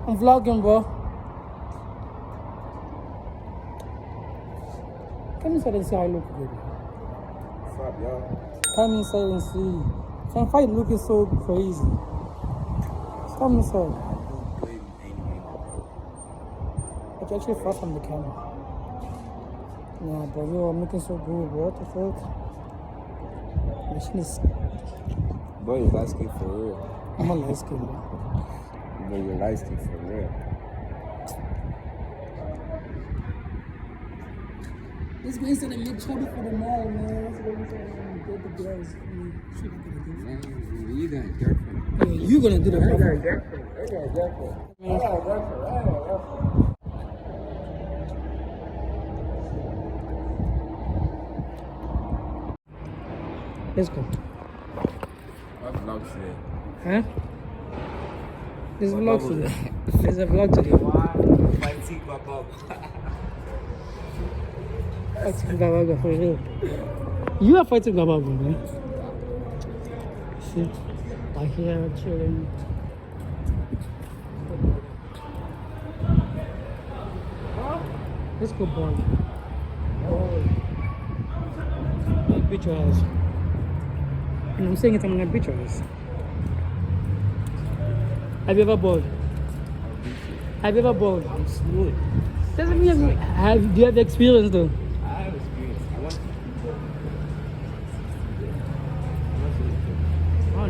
I'm vlogging, bro. Come inside and see how I look good. What's up, y'all? Come inside and see. Can't fight looking so crazy. Come inside. But you're actually far from the camera. Nah, bro, you're making so good, bro. What the fuck? Machine is. Bro, you're light skin for real. I'm a light skin, bro. Bro, you're light skin for real. Let's go inside and make trouble for the mall, man. Let's go inside and get the girls. Man, you got a girlfriend. Yeah, you gonna do the I got a girlfriend. girlfriend. I got a girlfriend. I got a girlfriend. I got a girlfriend. Let's go. What vlog today? Huh? There's a What vlog bubble? today. There's a vlog today. Fighting my bubble. Fighting Gabaga for real. You are fighting Gabaga, man. See? I here chilling. Let's go, boy. Beat your ass. And I'm saying it, I'm gonna beat your ass. Have you ever bowled? Have you ever bowled? I'm smooth. Doesn't mean do you have experience though? I have experience. I want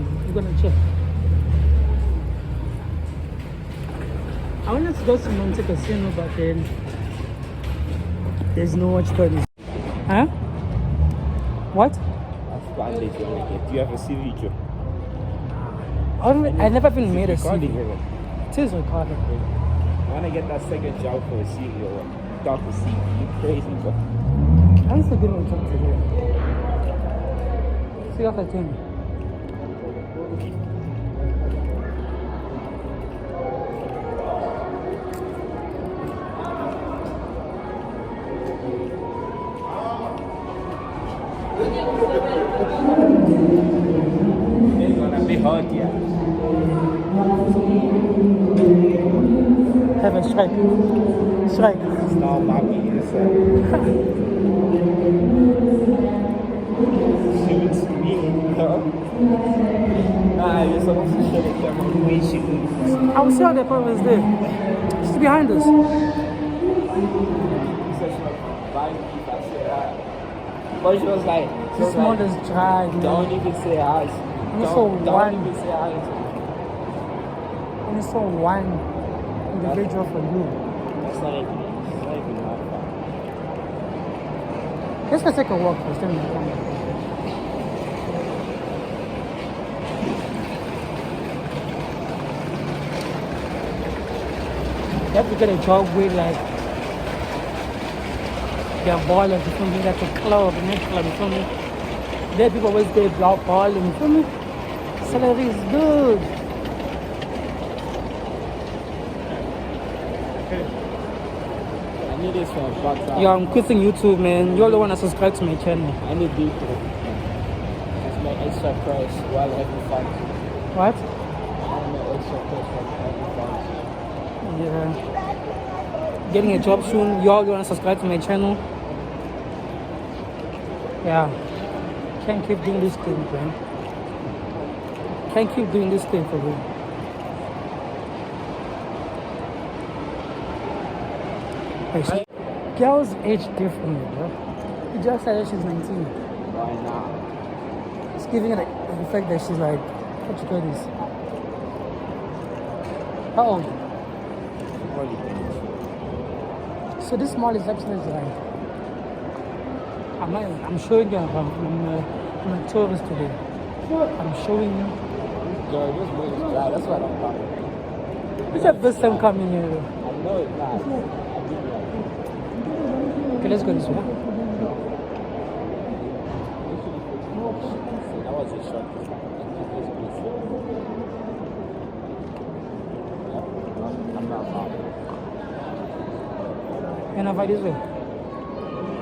to You're gonna check. I wanted to go to Monte Casino, but then there's no watch party. Huh? What? I've planned it. Do you have a CV job? I never even made a Recording, CV. bro. It is recorded. I want to get that second job for a CV or talk to CV. You crazy, bro. I'm still getting job today. See what I think. It's gonna be hot, yeah. Have a strike. Strike. It's not lucky, it's shoots me, huh? Nah, you're supposed to show the camera the way she moves. I will see how the problem is there. She's behind us. You said she was buying me if I said hi. But she was like, This one is dry, man. don't even say hi. Don't even say hi to me. And it's so one individual for you. That's not even my fault. Let's go take a walk first. Then we come back. You have to get a job with like they're ballers, you feel me? Like a club, a nightclub, you feel me? There people always go out balling, you feel me? Salary is good. I need this for a box out. Yeah, I'm quitting YouTube, man. You're the one that subscribe to my channel. I need deep. That's my extra price while having fun. What? I need my extra price while having fun. Yeah. Getting a job soon. Y'all gonna subscribe to my channel. Yeah. Can't keep doing this thing, man. Can't keep doing this thing for me. Hey, girls age differently, bro. You just said that she's 19. Why not? It's giving it the fact that she's like, what you call this? How old? So this mall is actually like, I'm showing you, I'm a tourist today. I'm showing you. Girl, this boy is dry. That's what I'm talking about. It's your first time coming here. I know it's not. Okay, let's go this way. That was a short. I'm not bothered. And I this way.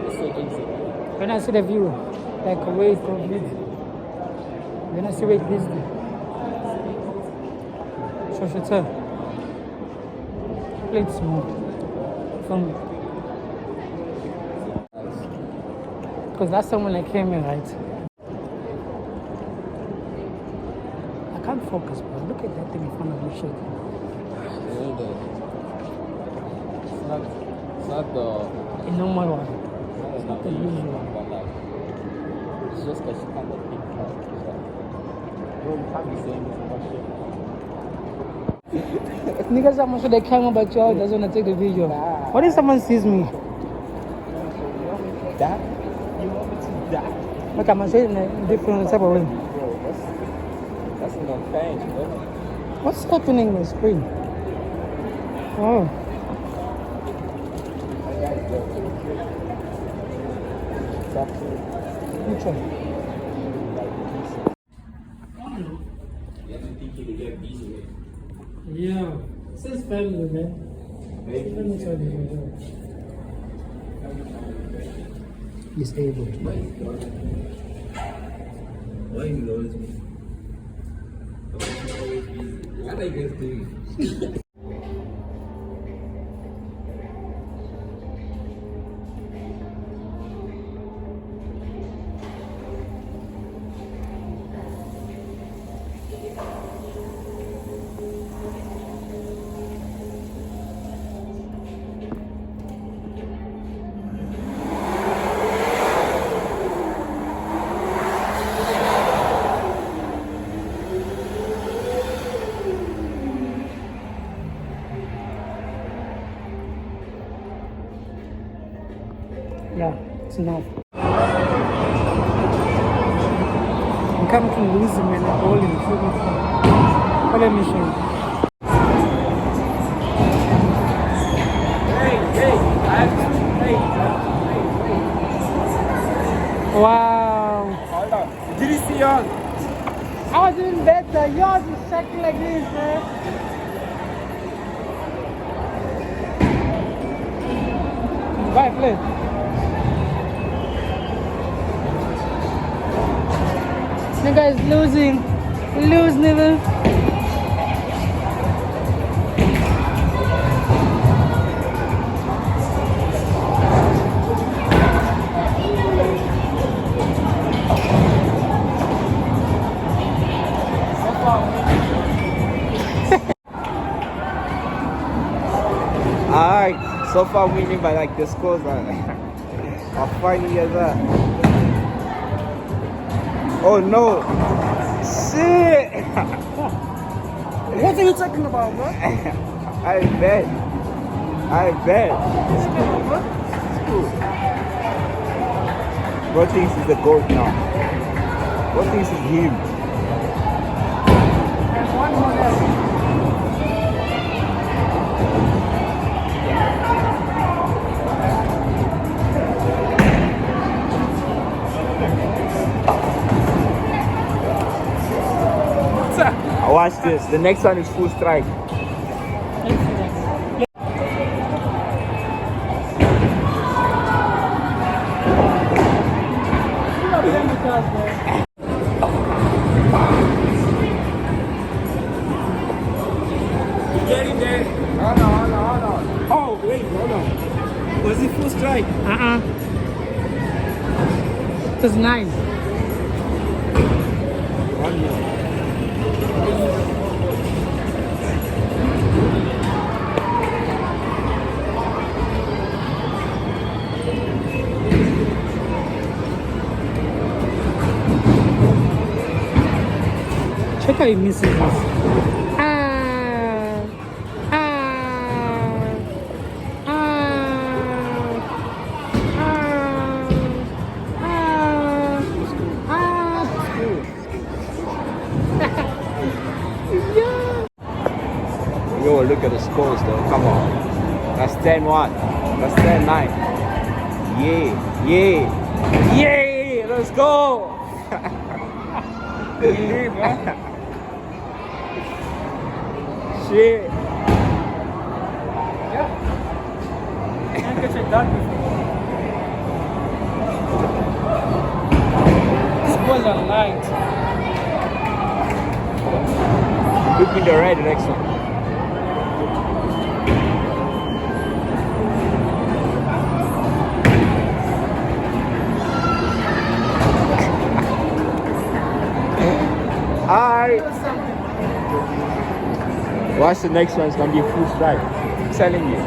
It's so easy. When I see the view, like away from it. When I see where it is. So she tell. Play it small. From because last time when I came here, right? I can't focus, bro. Look at that thing in front of me shaking. It's not the normal one. It's not the usual one. But like, it's just because you can't pick out. Bro, you can't be saying this much shit. Niggas are much of the camera, but y'all doesn't want to take the video. What if someone sees me? That? You want me to die? Look, I'm gonna say it in a different type of way. Bro, that's an offense, bro. What's happening on the screen? Oh. Which one? Yeah. Since family, man. Let me tell you. Disabled. Why you always me? What are you guys doing? Yeah, it's enough. I'm coming to lose him and I'm holding the food. But let me show you. Wow. Hold on. Did you see yours? I was doing better. Yours is shaking like this, man. Bye, play. Nigga is losing. Lose, nigga. Alright, so far winning by like the scores are funny as that. Oh no! Shit! What are you talking about, bro? I bet. It's cool. Bro thinks he's the GOAT now. Bro thinks it's him. And one more left. Watch this. The next one is full strike. Get in there. Hold on. Oh, wait, hold on. Was it full strike? It was 9. 1 minute. Check how he misses this. Yo, look at the scores though. Come on. That's 10-1. That's 10-9. Yeah. Let's go. Shit. Yeah. Can't get it done before. This balls are light. Look in the right direction. Alright. Watch the next one. It's gonna be a full strike. I'm telling you.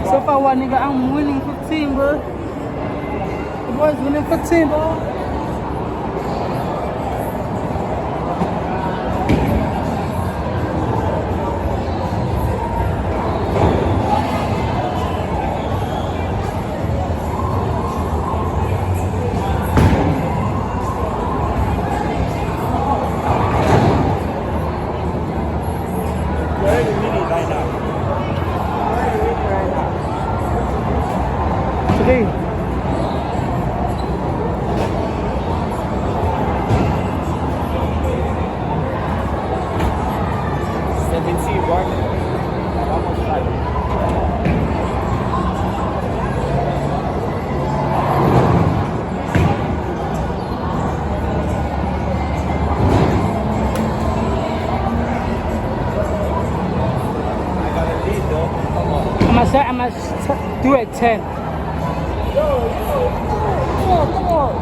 So far, what nigga? I'm winning 15, bro. The boys winning 15, bro. Today. I'm gonna do it 10. Come on.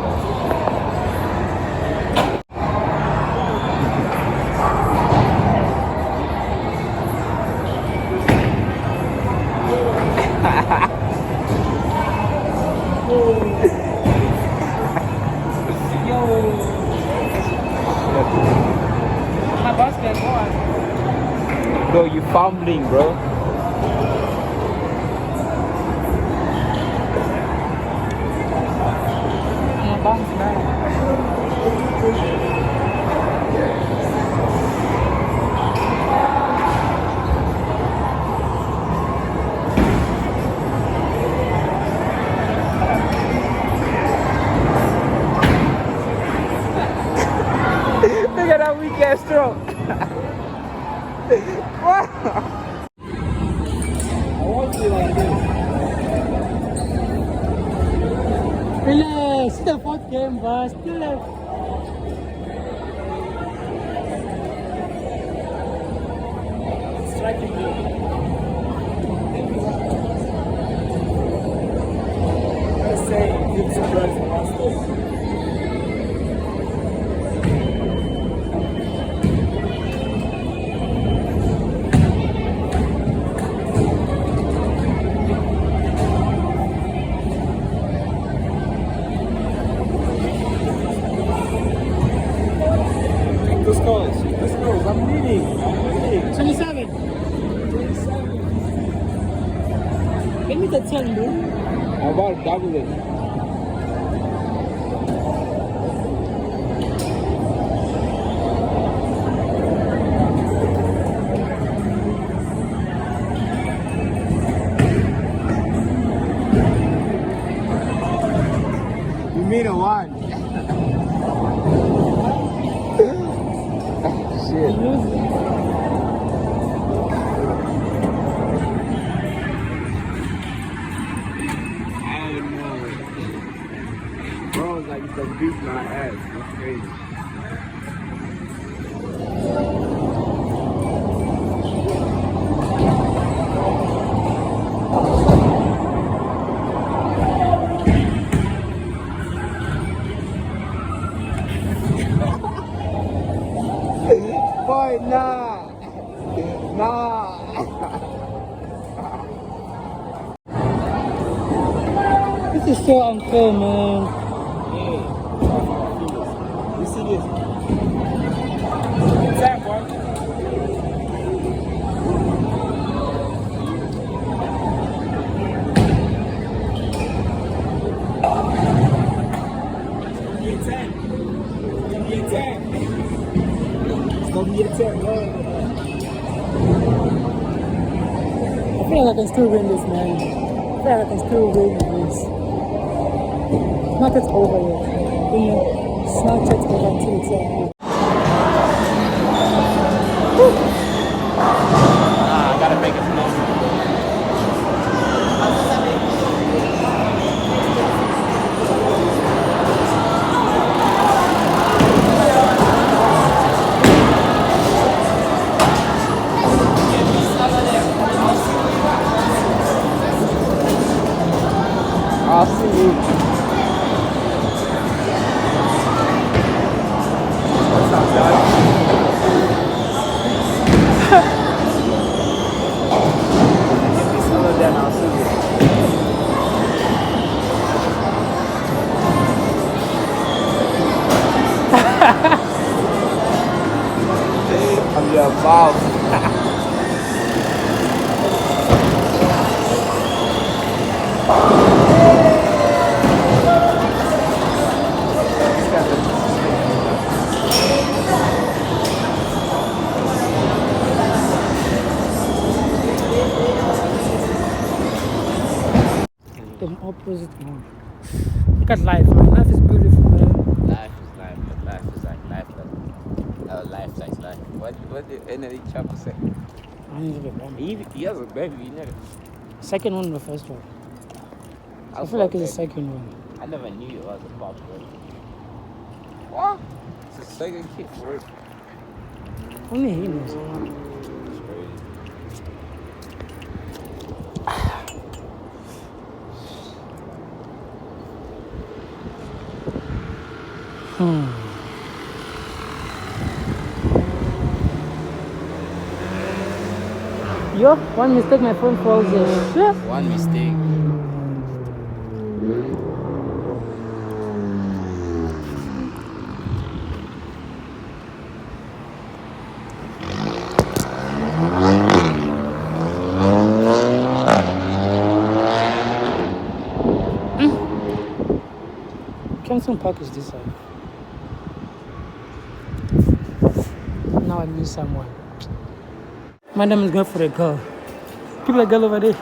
My basket, boy. Bro, you fumbling, bro. I'm gonna bounce back. Look at that weak ass throw. Wow. I want you like this. Relax, still fourth game, but still left. Striking good. Let's say good surprise in one stage. The scores. I'm leading. 27. Give me the 10, bro. I'm about to double it. You made a one. Shit. Bro, it's like it's like beat my ass. That's crazy. Boy, nah. This is so unfair, man. You see this? Tap, boy. It's gonna be a 10. I feel like I can still win this, man. I feel like I can still win this. Not yet over yet. You know, it's not yet over until it's over. I gotta make it slow. I'll see you. What's up, dog? Give me some of that, I'll see you. I'm your boss. The opposite one. Look at life, man. Life is beautiful, man. Life is life, but life is like life. Life like life. What did Anothe Chopper say? I need to get one. He has a baby, you know. Second one or the first one? I feel like it's the second one. I never knew it was a pop boy. What? It's a second kid for it. Only he knows. It's crazy. Yo, one mistake, my phone falls here. Yeah. One mistake. Kempton Park is this side. Now I miss someone. Madam is going for a girl. Keep a girl over there.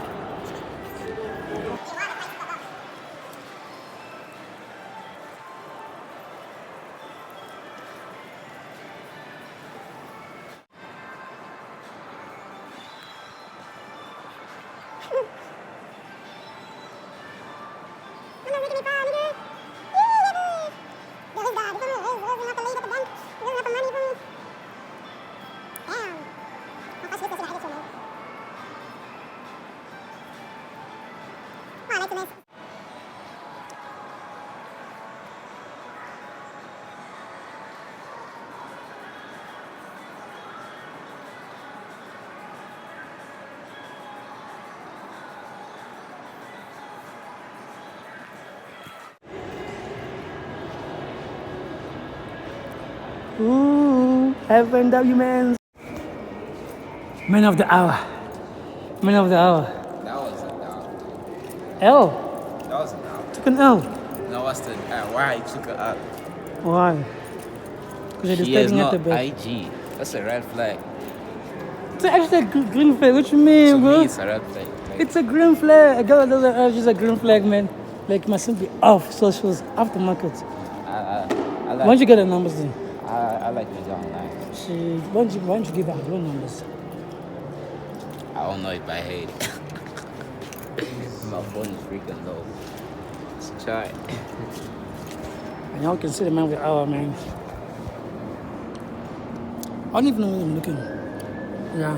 Ooh, heaven documents. Man of the hour. Man of the hour. That was a dog. L. That was a dog. Took an L. No, what's the why he took her up? Why? Because She they're is disturbing at not the back. IG. That's a red flag. It's actually a green flag. What you mean, To bro? me, it's a red flag. Like, It's a green flag. A girl that doesn't have just a green flag, man. Like, mustn't be off socials, off the market. I Why like. don't you get the numbers then? I like the online. Why don't you give her your numbers? I don't know it by head. My phone is freaking low. Let's try it. And y'all can see the man with the hour, man. I don't even know where I'm looking. Yeah.